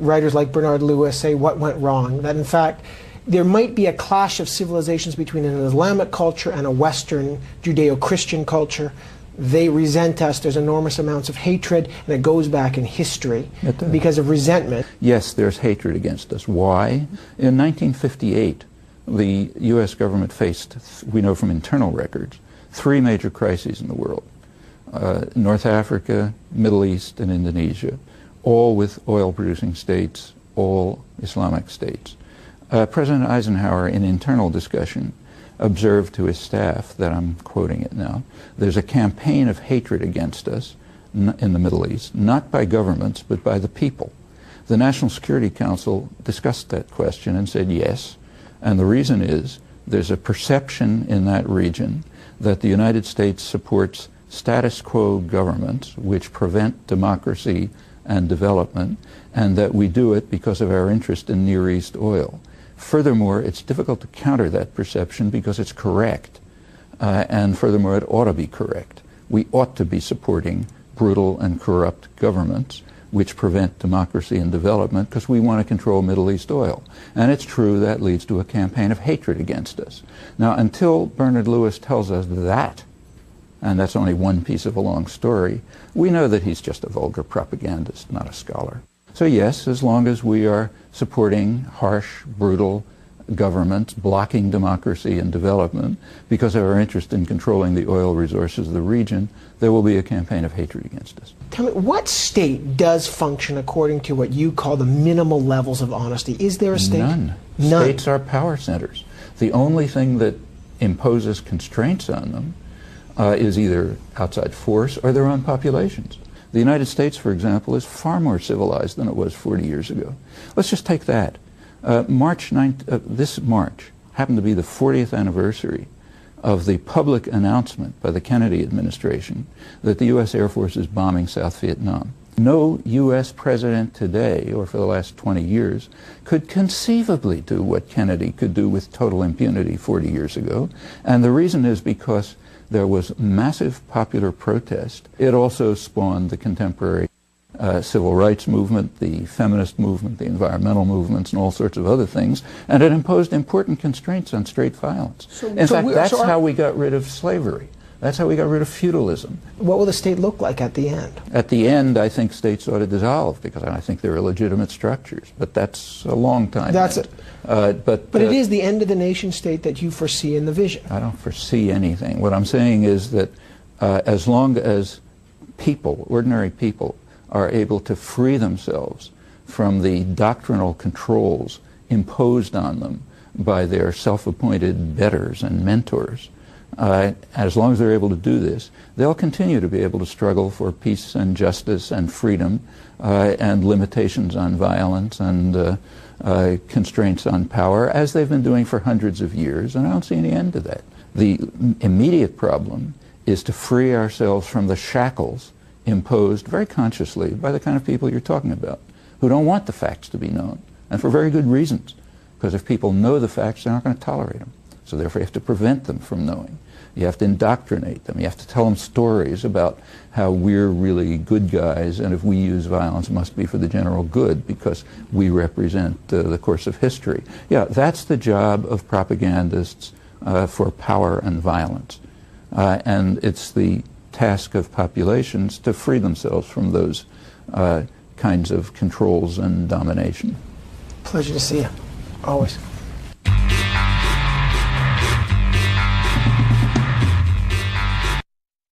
Writers like Bernard Lewis say what went wrong, that in fact there might be a clash of civilizations between an Islamic culture and a Western Judeo-Christian culture. They resent us, there's enormous amounts of hatred, and it goes back in history because of resentment. Yes, there's hatred against us. Why? In 1958, the U.S. government faced, we know from internal records, 3 major crises in the world. North Africa, Middle East, and Indonesia, all with oil-producing states, all Islamic states. President Eisenhower, in internal discussion, observed to his staff, that I'm quoting it now, there's a campaign of hatred against us in the Middle East, not by governments, but by the people. The National Security Council discussed that question and said yes, and the reason is there's a perception in that region that the United States supports status quo governments which prevent democracy and development, and that we do it because of our interest in Near East oil. Furthermore, it's difficult to counter that perception because it's correct, and furthermore, it ought to be correct. We ought to be supporting brutal and corrupt governments which prevent democracy and development because we want to control Middle East oil. And it's true that leads to a campaign of hatred against us. Now, until Bernard Lewis tells us that, and that's only one piece of a long story, we know that he's just a vulgar propagandist, not a scholar. So yes, as long as we are supporting harsh, brutal governments, blocking democracy and development because of our interest in controlling the oil resources of the region, there will be a campaign of hatred against us. Tell me, what state does function according to what you call the minimal levels of honesty? Is there a state? None. None. States are power centers. The only thing that imposes constraints on them is either outside force or their own populations. The United States, for example, is far more civilized than it was 40 years ago. Let's just take that. This March happened to be the 40th anniversary of the public announcement by the Kennedy administration that the U.S. Air Force is bombing South Vietnam. No U.S. president today, or for the last 20 years, could conceivably do what Kennedy could do with total impunity 40 years ago. And the reason is because there was massive popular protest. It also spawned the contemporary civil rights movement, the feminist movement, the environmental movements, and all sorts of other things, and it imposed important constraints on straight violence. In fact, that's how we got rid of slavery. That's how we got rid of feudalism. What will the state look like at the end? At the end, I think states ought to dissolve, because I think they're illegitimate structures, but that's a long time. That's it. But it is the end of the nation state that you foresee in the vision. I don't foresee anything. What I'm saying is that as long as people, ordinary people, are able to free themselves from the doctrinal controls imposed on them by their self-appointed betters and mentors, as long as they're able to do this, they'll continue to be able to struggle for peace and justice and freedom and limitations on violence and constraints on power, as they've been doing for hundreds of years, and I don't see any end to that. The immediate problem is to free ourselves from the shackles imposed very consciously by the kind of people you're talking about, who don't want the facts to be known, and for very good reasons, because if people know the facts, they're not going to tolerate them. So therefore you have to prevent them from knowing. You have to indoctrinate them. You have to tell them stories about how we're really good guys, and if we use violence, it must be for the general good because we represent the course of history. Yeah, that's the job of propagandists for power and violence. And it's the task of populations to free themselves from those kinds of controls and domination. Pleasure to see you, always.